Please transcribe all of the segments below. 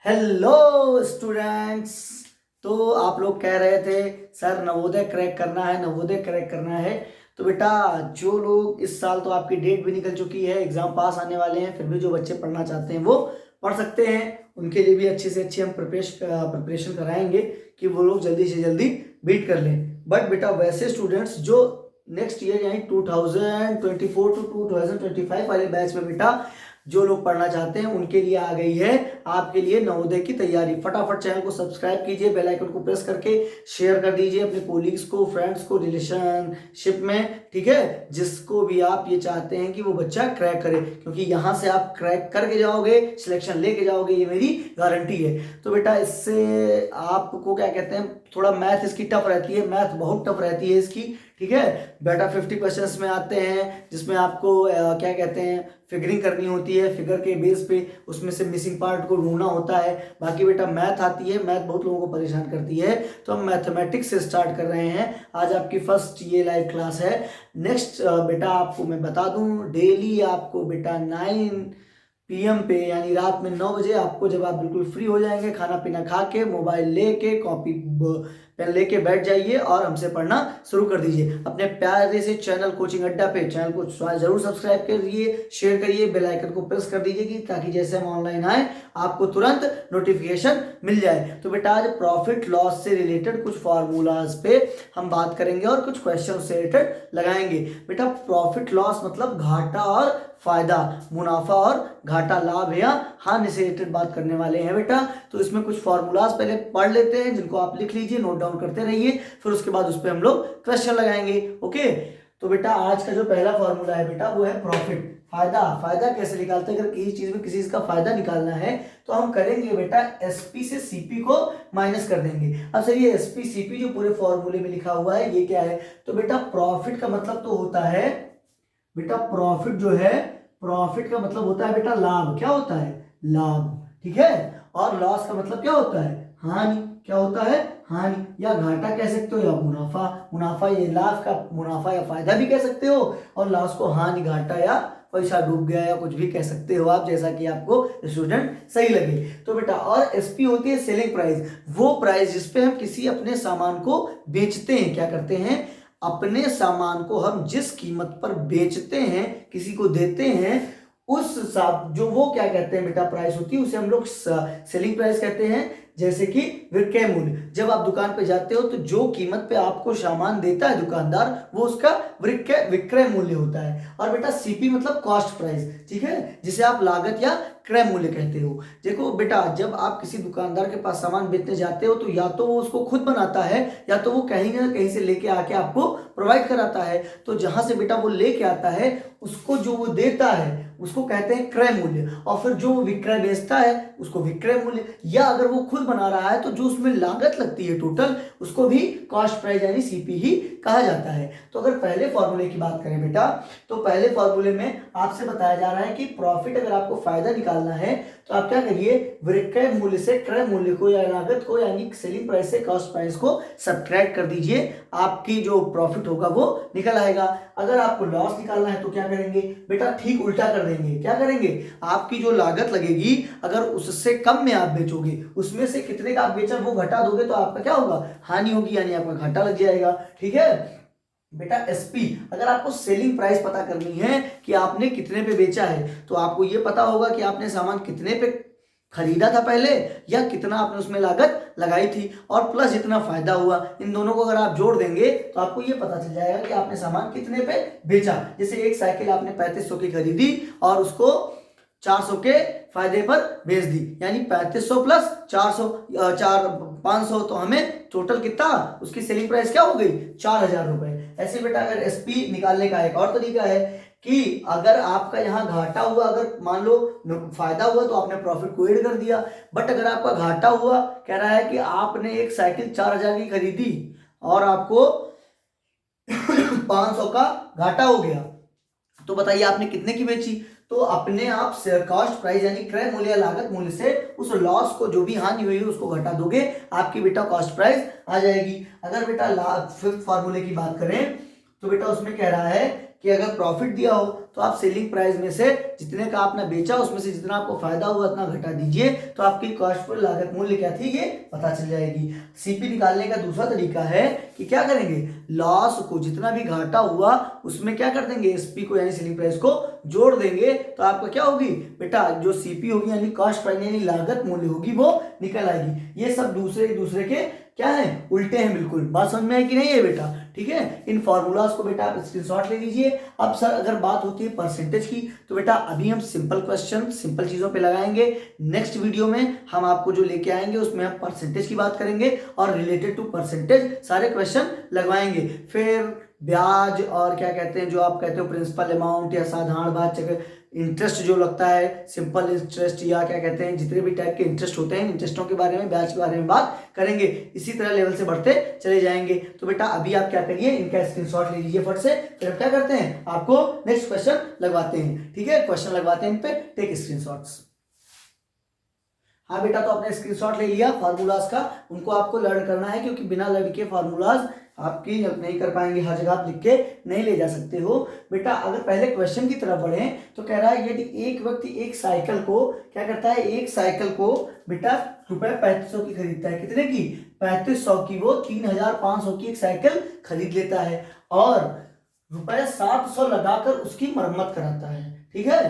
Hello students. तो आप लोग कह रहे थे सर नवोदय क्रैक करना है, नवोदय क्रैक करना है। तो बेटा जो लोग इस साल तो आपकी डेट भी निकल चुकी है, एग्जाम पास आने वाले हैं, फिर भी जो बच्चे पढ़ना चाहते हैं वो पढ़ सकते हैं। उनके लिए भी अच्छे से अच्छे हम प्रिपरेशन कराएंगे कि वो लोग जल्दी से जल्दी बीट कर लें। बट बेटा वैसे स्टूडेंट्स जो नेक्स्ट ईयर यानी 2024 टू 2025 वाले बैच में बेटा जो लोग पढ़ना चाहते हैं उनके लिए आ गई है आपके लिए नवोदय की तैयारी। फटाफट चैनल को सब्सक्राइब कीजिए, बेल आइकन को प्रेस करके शेयर कर दीजिए अपने कोलीग्स को, फ्रेंड्स को, रिलेशनशिप में, ठीक है, जिसको भी आप ये चाहते हैं कि वो बच्चा क्रैक करे, क्योंकि यहाँ से आप क्रैक करके जाओगे, सिलेक्शन लेके जाओगे, ये मेरी गारंटी है। तो बेटा इससे आपको क्या कहते हैं, थोड़ा मैथ इसकी टफ रहती है, मैथ बहुत टफ रहती है इसकी, ठीक है बेटा। 50 क्वेश्चंस में आते हैं जिसमें आपको क्या कहते हैं फिगरिंग करनी होती है, फिगर के बेस पे उसमें से मिसिंग पार्ट को ढूंढना होता है। बाकी बेटा मैथ आती है, मैथ बहुत लोगों को परेशान करती है, तो हम मैथमेटिक्स से स्टार्ट कर रहे हैं। आज आपकी फर्स्ट ये लाइव क्लास है। नेक्स्ट बेटा आपको मैं बता दूं, डेली आपको बेटा 9 PM पे यानी रात में 9 बजे आपको, जब आप बिल्कुल फ्री हो जाएंगे, खाना पीना खा के, मोबाइल लेके, कॉपी पेन लेके बैठ जाइए और हमसे पढ़ना शुरू कर दीजिए अपने प्यारे से चैनल कोचिंग अड्डा पे। चैनल को जरूर सब्सक्राइब करिए, शेयर करिए, बेल आइकन को प्रेस कर दीजिए ताकि जैसे हम ऑनलाइन आए आपको तुरंत नोटिफिकेशन मिल जाए। तो बेटा आज प्रॉफिट लॉस से रिलेटेड कुछ फॉर्मूलाज पे हम बात करेंगे और कुछ क्वेश्चन से रिलेटेड लगाएंगे। बेटा प्रॉफिट लॉस मतलब घाटा और फायदा, मुनाफा और घाटा, लाभ या हानि से रिलेटेड बात करने वाले हैं बेटा। तो इसमें कुछ फॉर्मूलाज पहले पढ़ लेते हैं जिनको आप लिख लीजिए, नोट डाउन करते रहिए, फिर उसके बाद उस पर हम लोग क्वेश्चन लगाएंगे। ओके, तो बेटा आज का जो पहला फॉर्मूला है बेटा वो है प्रॉफिट। फायदा, फायदा कैसे निकालते हैं, अगर किसी चीज में किसी का फायदा निकालना है तो हम करेंगे बेटा एसपी से सीपी को माइनस कर देंगे। अब सर ये एसपी सीपी जो पूरे फॉर्मूले में लिखा हुआ है ये क्या है, तो बेटा प्रॉफिट का मतलब तो होता है बेटा, प्रॉफिट जो है, प्रॉफिट का मतलब होता है बेटा लाभ। क्या होता है, लाभ, ठीक है। और लॉस का मतलब क्या होता है, हानि। क्या होता है, हानि, या घाटा कह सकते हो या मुनाफा। मुनाफा ये लाभ का मुनाफा या फायदा भी कह सकते हो, और लॉस को हानि, घाटा या पैसा डूब गया या कुछ भी कह सकते हो आप, जैसा कि आपको स्टूडेंट सही लगे। तो बेटा और एसपी होती है सेलिंग प्राइस, वो प्राइस जिसपे हम किसी अपने सामान को बेचते हैं। क्या करते हैं, अपने सामान को हम जिस कीमत पर बेचते हैं, किसी को देते हैं, उस जो वो क्या कहते हैं बेटा प्राइस होती है, उसे हम लोग सेलिंग प्राइस कहते हैं। जैसे कि विक्रय मूल्य, जब आप दुकान पे जाते हो तो जो कीमत पे आपको सामान देता है दुकानदार, वो उसका विक्रय मूल्य होता है। और बेटा सीपी मतलब कॉस्ट प्राइस, ठीक है, जिसे आप लागत या क्रय मूल्य कहते हो। देखो बेटा जब आप किसी दुकानदार के पास सामान बेचने जाते हो तो या तो वो उसको खुद बनाता है या तो वो कहीं ना कहीं से लेके आके आपको प्रोवाइड कराता है। तो जहां से बेटा वो लेके आता है उसको जो वो देता है उसको कहते हैं क्रय मूल्य, और फिर जो विक्रय बेचता है उसको विक्रय मूल्य, या अगर वो खुद बना रहा है तो जो उसमें लागत लगती है टोटल, उसको भी कॉस्ट प्राइस यानी सीपी ही कहा जाता है। तो अगर पहले फॉर्मूले की बात करें बेटा, तो पहले फॉर्मूले में आपसे बताया जा रहा है कि प्रॉफिट अगर आपको फायदा निकालना है तो आप क्या करिए, विक्रय मूल्य से क्रय मूल्य को या लागत को यानी सेलिंग प्राइस से कॉस्ट प्राइस को सब्ट्रैक्ट कर दीजिए, आपकी जो प्रॉफिट होगा वो निकल आएगा। अगर आपको लॉस निकालना है तो क्या करेंगे बेटा, ठीक उल्टा कर देंगे। क्या करेंगे, आपकी जो लागत लगेगी अगर उससे कम में आप बेचोगे, उसमें से कितने का आप बेचा वो घटा दोगे तो आपका क्या होगा, हानि होगी, यानी आपका घाटा लग जाएगा, ठीक है बेटा। एसपी, अगर आपको सेलिंग प्राइस पता करनी है कि आपने कितने पे बेचा है, तो आपको यह पता होगा कि आपने सामान कितने पे खरीदा था पहले, या कितना आपने उसमें लागत लगाई थी, और प्लस जितना फायदा हुआ। इन दोनों को अगर आप जोड़ देंगे तो आपको ये पता चल जाएगा कि आपने सामान कितने पे बेचा। जैसे एक साइकिल आपने 3500 की खरीदी और उसको 400 के फायदे पर बेच दी, यानी 3500 प्लस 400 500, तो हमें टोटल कितना, उसकी सेलिंग प्राइस क्या हो गई, 4000 रुपए। ऐसे बेटा अगर एसपी निकालने का एक और तरीका है कि अगर आपका यहाँ घाटा हुआ, अगर मान लो फायदा हुआ तो आपने प्रॉफिट को ऐड कर दिया, बट अगर आपका घाटा हुआ, कह रहा है कि आपने एक साइकिल 4000 की खरीदी और आपको 500 का घाटा हो गया, तो बताइए आपने कितने की बेची। तो अपने आप से कॉस्ट प्राइस यानी क्रय मूल्य, लागत मूल्य से उस लॉस को, जो भी हानि हुई है उसको घटा दोगे, आपकी बेटा कॉस्ट प्राइस आ जाएगी। अगर बेटा फिफ्थ फॉर्मूले की बात करें तो बेटा उसमें कह रहा है कि अगर प्रॉफिट दिया हो तो आप सेलिंग प्राइस में से जितने का आपने बेचा उसमें से जितना आपको फायदा हुआ उतना घटा दीजिए, तो आपकी कॉस्ट पर लागत मूल्य क्या थी ये पता चल जाएगी। सीपी निकालने का दूसरा तरीका है कि क्या करेंगे, लॉस को जितना भी घाटा हुआ उसमें क्या कर देंगे, एसपी को यानी सेलिंग प्राइस को जोड़ देंगे, तो आपका क्या होगी बेटा, जो सीपी होगी यानी कॉस्ट प्राइस यानी लागत मूल्य होगी वो निकल आएगी। ये सब दूसरे के क्या है, उल्टे हैं बिल्कुल। बात समझ में आई कि नहीं है बेटा? ठीक है, इन फॉर्मूलाज को बेटा आप स्क्रीनशॉट ले लीजिए। अब सर अगर बात होती है परसेंटेज की, तो बेटा अभी हम सिंपल क्वेश्चन सिंपल चीजों पे लगाएंगे। नेक्स्ट वीडियो में हम आपको जो लेके आएंगे उसमें हम परसेंटेज की बात करेंगे और रिलेटेड टू परसेंटेज सारे क्वेश्चन लगवाएंगे। फिर ब्याज और क्या कहते हैं जो आप कहते हो प्रिंसिपल अमाउंट या साधारण ब्याज, इंटरेस्ट जो लगता है, सिंपल इंटरेस्ट या क्या कहते हैं जितने भी टाइप के इंटरेस्ट होते हैं, इंटरेस्टों के बारे में, ब्याज के बारे में बात करेंगे। इसी तरह लेवल से बढ़ते चले जाएंगे। तो बेटा अभी आप क्या करिए, इनका स्क्रीनशॉट ले लीजिए फट से, फिर हम क्या करते हैं आपको नेक्स्ट क्वेश्चन लगवाते हैं। ठीक है, क्वेश्चन लगवाते हैं इन पे, टेक स्क्रीनशॉट्स। हाँ बेटा, तो आपने स्क्रीनशॉट ले लिया फार्मूलाज का, उनको आपको लर्न करना है क्योंकि बिना लर्न के फार्मूलाज आपकी हेल्प नहीं कर पाएंगे, हर जगह आप लिख के नहीं ले जा सकते हो बेटा। अगर पहले क्वेश्चन की तरफ बढ़े तो कह रहा है यदि एक व्यक्ति एक साइकिल को क्या करता है, एक साइकिल को बेटा रुपए 3500 की खरीदता है। कितने की? 3500 की। वो 3500 की एक साइकिल खरीद लेता है और रुपए 700 लगाकर उसकी मरम्मत कराता है। ठीक है,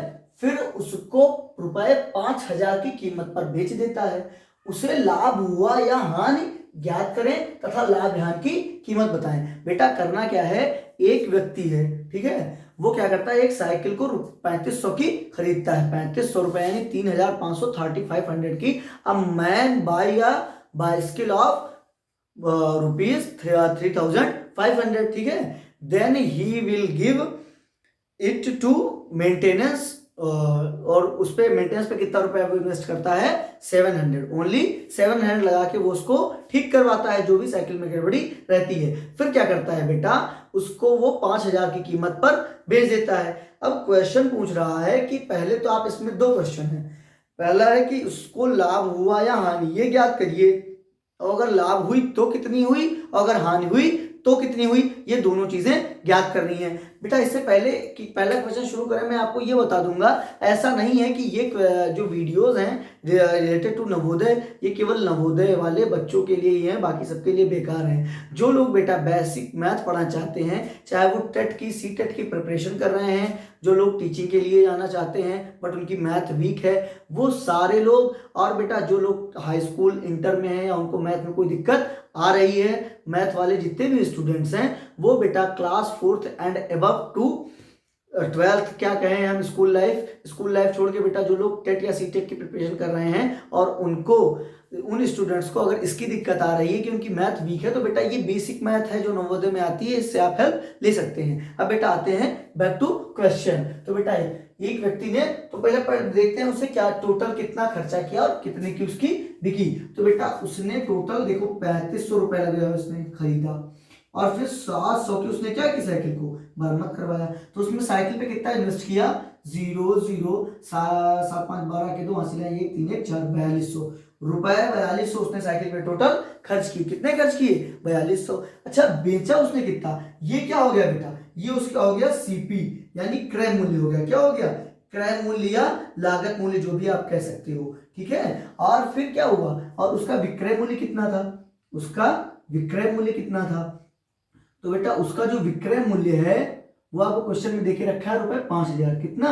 फिर उसको रुपए 5000 की कीमत पर बेच देता है। उसे लाभ हुआ या हानि ज्ञात करें तथा लाभ हानि की कीमत बताएं। बेटा करना क्या है, एक व्यक्ति है, ठीक है, वो क्या करता है, एक साइकिल को 3500 की खरीदता है, 3500 रुपए यानी 3500 3500 की। A man buy a bicycle of rupees 3500। ठीक है, then he will give it to maintenance, और उस पे मेंटेनेंस पे कितना रुपया वो इन्वेस्ट करता है, 700, ओनली 700 लगा के वो उसको ठीक करवाता है जो भी साइकिल में गड़बड़ी रहती है। फिर क्या करता है बेटा, उसको वो 5000 की कीमत पर बेच देता है। अब क्वेश्चन पूछ रहा है कि पहले तो आप इसमें दो क्वेश्चन है, पहला है कि उसको लाभ हुआ या हानि ये ज्ञात करिए, और अगर लाभ हुई तो कितनी हुई, और अगर हानि हुई तो कितनी हुई, ये दोनों चीजें ज्ञात करनी है बेटा। इससे पहले कि पहला क्वेश्चन शुरू करें मैं आपको ये बता दूंगा, ऐसा नहीं है कि ये जो वीडियोस हैं रिलेटेड टू नवोदय ये केवल नवोदय वाले बच्चों के लिए ही है, बाकी सबके लिए बेकार हैं। जो लोग बेटा बेसिक मैथ पढ़ना चाहते हैं, चाहे वो टेट की सीटेट की प्रिपरेशन कर रहे हैं, जो लोग टीचिंग के लिए जाना चाहते हैं बट उनकी मैथ वीक है, वो सारे लोग, और बेटा जो लोग हाई स्कूल इंटर में हैं या उनको मैथ में कोई दिक्कत आ रही है, मैथ वाले जितने भी स्टूडेंट्स हैं वो बेटा class 4th and above to 12th क्या कहें हम, स्कूल लाइफ छोड़ के बेटा जो लोग टेट या सीटेट की प्रिपरेशन कर रहे हैं और उनको उन स्टूडेंट्स को अगर इसकी दिक्कत आ रही है कि उनकी मैथ वीक है, तो बेटा ये बेसिक मैथ है जो नवोदय में आती है, इससे आप हेल्प ले सकते हैं। अब बेटा आते हैं बैक टू क्वेश्चन। तो बेटा एक व्यक्ति ने, तो पहले देखते हैं उसे क्या टोटल कितना खर्चा किया और कितने की उसकी बिकी। तो बेटा उसने टोटल देखो 3500 रुपए लगे, उसने खरीदा और फिर 700 की उसने क्या की, साइकिल को मरम्मत करवाया। तो उसमें साइकिल पे कितना इन्वेस्ट किया, 0 0 7 5 12 के 2 हासिल 1 3 1 4 4200 रुपए, 4200 उसने साइकिल पे टोटल खर्च किए। कितने खर्च किए, 4200। अच्छा बेचा उसने कितना, ये क्या हो गया बेटा, ये उसका हो गया सीपी यानी क्रय मूल्य हो गया। क्या हो गया, क्रय मूल्य या लागत मूल्य जो भी आप कह सकते हो। ठीक है, और फिर क्या हुआ, और उसका विक्रय मूल्य कितना था, उसका विक्रय मूल्य कितना था, तो बेटा उसका जो विक्रय मूल्य है वो आपको क्वेश्चन में देके रखा है रुपए 5000। कितना,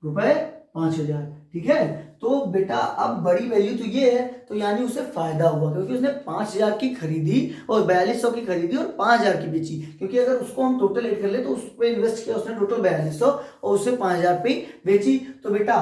रुपए 5000। ठीक है, तो बेटा अब बड़ी वैल्यू तो ये है, तो यानी उसे फायदा हुआ क्योंकि उसने 5000 की खरीदी और 4200 की खरीदी और 5000 की बेची। क्योंकि अगर उसको हम टोटल एड कर ले तो उस पर इन्वेस्ट किया उसने टोटल 4200 और उसे 5000 पे बेची, तो बेटा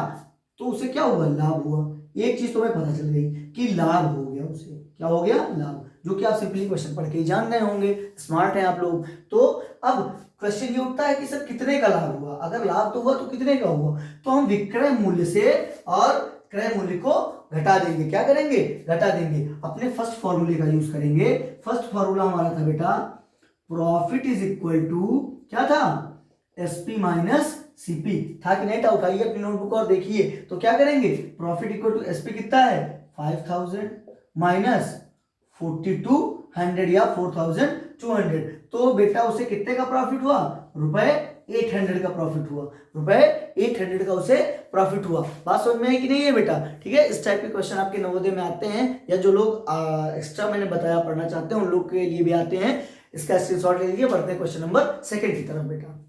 तो उसे क्या हुआ, लाभ हुआ। एक चीज तुम्हें पता चल गई कि लाभ हो गया, उसे क्या हो गया, लाभ, जो कि आप सिंपली क्वेश्चन पढ़ के जान गए होंगे, स्मार्ट हैं आप लोग। तो अब क्वेश्चन ये उठता है कि सर कितने का लाभ हुआ, अगर लाभ तो हुआ तो कितने का हुआ, तो हम विक्रय मूल्य से और क्रय मूल्य को घटा देंगे। क्या करेंगे, घटा देंगे, अपने फर्स्ट फॉर्मूले का यूज करेंगे। फर्स्ट फॉर्मूला हमारा था बेटा प्रॉफिट इज इक्वल टू क्या था, एसपी माइनस सीपी। था कि नहीं था, उठाइए अपनी नोटबुक और देखिए। तो क्या करेंगे, प्रॉफिट इक्वल टू एसपी कितना है 5000 माइनस 4200 या 4200। तो बेटा उसे कितने का प्रॉफिट हुआ, रुपए 800 का प्रॉफिट हुआ, रुपए 800 का उसे प्रॉफिट हुआ। बात समझ में है कि नहीं है बेटा? ठीक है, इस टाइप के क्वेश्चन आपके नवोदय में आते हैं, या जो लोग एक्स्ट्रा मैंने बताया पढ़ना चाहते हैं उन लोग के लिए भी आते हैं। इसका स्क्रीनशॉट ले लीजिए। बढ़ते हैं क्वेश्चन नंबर सेकंड की तरफ बेटा।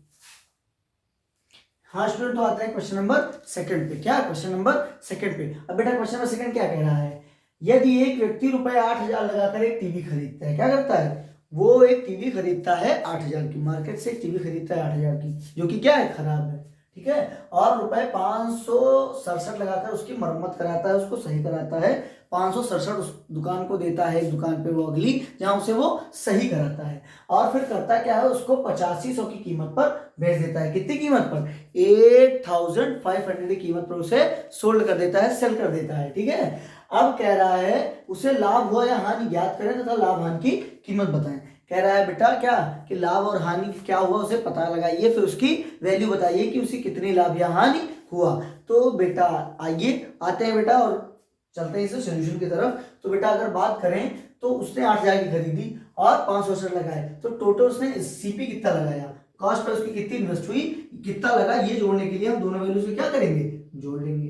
हाँ स्टूडेंट, तो आते हैं क्वेश्चन नंबर सेकंड पे। क्या क्वेश्चन नंबर सेकंड पे? अब बेटा क्वेश्चन नंबर सेकंड क्या कह रहा है? यदि एक व्यक्ति रुपए 8000 लगाकर एक टीवी खरीदता है, क्या करता है वो? एक टीवी खरीदता है 8000 की, मार्केट से एक टीवी खरीदता है 8000 की, जो कि क्या है, खराब है, ठीक है, और रुपए 567 लगाकर उसकी मरम्मत कराता है, उसको सही कराता है। 567 उस दुकान को देता है, एक दुकान पे वो अगली, जहां उसे वो सही कराता है, और फिर करता क्या है, उसको 8500 की कीमत पर बेच देता है। कितनी कीमत पर? 8500 की कीमत पर उसे सोल्ड कर देता है, सेल कर देता है, ठीक है। अब कह रहा है उसे लाभ हुआ या हानि ज्ञात करें तथा लाभ हानि की कीमत बताएं। कह रहा है बेटा क्या कि लाभ और हानि क्या हुआ उसे पता लगाइए, फिर उसकी वैल्यू बताइए कि उसे कितनी लाभ या हानि हुआ। तो बेटा आइए आते हैं बेटा और चलते हैं इसे सोल्यूशन की तरफ। तो बेटा अगर बात करें तो उसने 8000 की खरीदी और 567 लगाए, तो टोटल उसने सीपी कितना लगाया, कॉस्ट पर उसकी कितनी इन्वेस्ट हुई, कितना लगा, ये जोड़ने के लिए हम दोनों वैल्यू से क्या करेंगे, जोड़ लेंगे।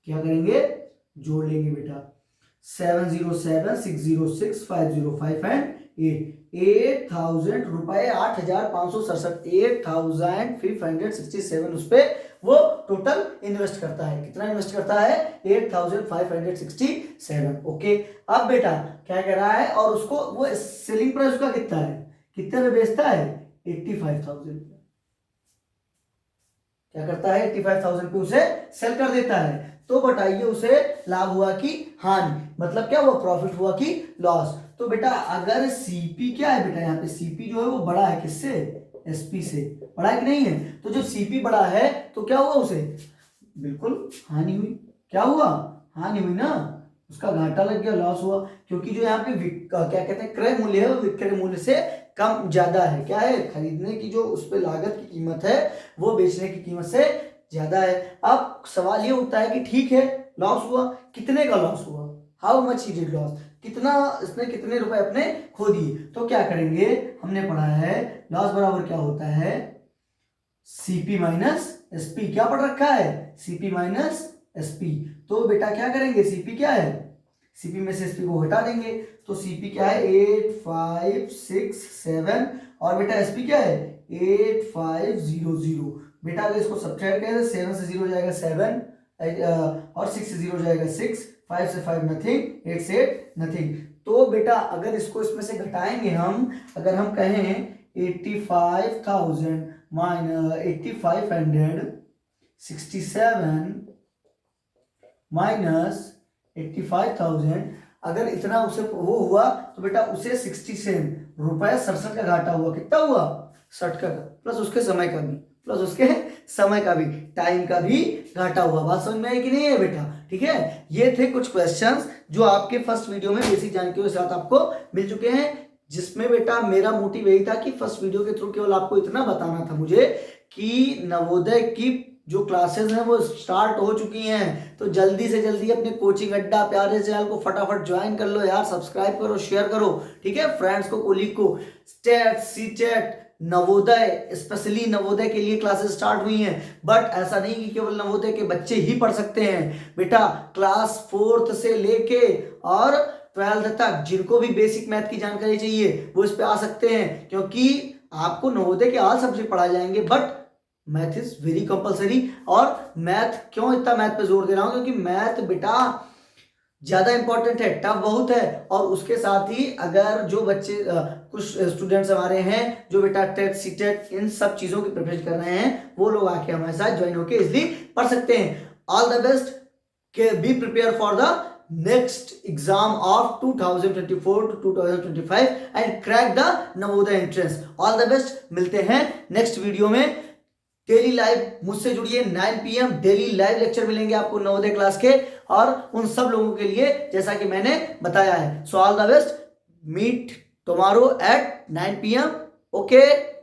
क्या करेंगे? जोड़ लेंगे बेटा। 707 606 505 एंड 8000 रुपए 8567 8567 उस पे वो टोटल इन्वेस्ट करता है। कितना इन्वेस्ट करता है? 8567। ओके, अब बेटा क्या कह रहा है, और उसको वो सेलिंग प्राइस उसका कितना है, कितने में बेचता है? 85,000। क्या करता है? 85,000 पे उसे सेल कर देता है। तो बताइए उसे लाभ हुआ कि हानि, मतलब क्या हुआ, प्रॉफिट हुआ कि लॉस। तो बेटा अगर सीपी क्या है बेटा, यहाँ पे सीपी जो है वो बड़ा है किससे? एसपी से। बड़ा है कि नहीं है? तो जब सीपी बड़ा है तो क्या हुआ उसे? बिल्कुल हानि हुई। क्या हुआ? हानि हुई ना, उसका घाटा लग गया, लॉस हुआ, क्योंकि जो यहाँ पे क्या कहते हैं क्रय मूल्य है वो विक्रय मूल्य से कम ज्यादा है। क्या है? खरीदने की जो उस पर लागत की कीमत है वो बेचने की कीमत से ज्यादा है। अब सवाल ये उठता है कि ठीक है लॉस हुआ, कितने का लॉस हुआ, how much he did loss, कितना इसने कितने रुपए अपने खो दिए। तो क्या करेंगे, हमने पढ़ा है लॉस बराबर क्या होता है, सीपी माइनस एसपी। क्या पढ़ रखा है? CP minus SP. तो बेटा क्या करेंगे, सीपी क्या है, सीपी में से एसपी को हटा देंगे, तो सीपी क्या है 8567 और बेटा एसपी क्या है 8500। बेटा अगर इसको सब्ट्रैक्ट करें तो 7 से 0 जाएगा 7 और 6 से 0 जाएगा 6, 5 से 5 नथिंग, 8 से 8 नथिंग। तो बेटा अगर इसको इसमें से घटाएंगे हम, अगर हम कहें 85,000 माइनस 8567 माइनस 85,000, अगर इतना उसे वो हुआ तो बेटा उसे 67 रुपए 67 का घाटा हुआ। कितना हुआ? 60 का, प्लस उसके समय का भी, प्लस उसके समय का भी, टाइम का भी घाटा हुआ। बात समझ में आई कि नहीं है बेटा? ठीक है, ये थे कुछ क्वेश्चंस जो आपके फर्स्ट वीडियो में बेसिक जानकारियों के साथ आपको मिल चुके हैं, जिसमें बेटा मेरा मोटिव यही था कि फर्स्ट वीडियो के थ्रू केवल आपको इतना बताना था मुझे कि नवोदय की जो क्लासेस हैं वो स्टार्ट हो चुकी हैं। तो जल्दी से जल्दी अपने कोचिंग अड्डा प्यारे चैनल को फटाफट ज्वाइन कर लो यार, सब्सक्राइब करो, शेयर करो, ठीक है, फ्रेंड्स को, कोलीग को। State, CTET, Navodaya, specially Navodaya के लिए क्लासेस स्टार्ट हुई हैं। बट ऐसा नहीं कि केवल नवोदय के बच्चे ही पढ़ सकते हैं बेटा, क्लास 4th से लेके और 12th तक जिनको भी बेसिक मैथ की जानकारी चाहिए वो इस पे आ सकते हैं, क्योंकि आपको नवोदय के ऑल सब्जेक्ट पढ़ाए जाएंगे, but math is very compulsory. और मैथ क्यों इतना मैथ पे जोर दे रहा हूं, क्योंकि मैथ बेटा ज्यादा इंपॉर्टेंट है, टफ बहुत है। और उसके साथ ही अगर जो बच्चे कुछ स्टूडेंट्स हमारे हैं जो बेटा टेट, सीटेट, इन सब चीजों की प्रिपरेशन कर रहे हैं, वो लोग आके हमारे साथ ज्वाइन होकर इजिली पढ़ सकते हैं। All the best, be prepare for the next exam of 2024 to 2025 and crack the Navodaya entrance. All the best, मिलते हैं नेक्स्ट वीडियो में। डेली लाइव मुझसे जुड़िए, 9 PM डेली लाइव लेक्चर मिलेंगे आपको नवोदय क्लास के, और उन सब लोगों के लिए जैसा कि मैंने बताया है। So all the best, meet tomorrow at 9 PM. Okay.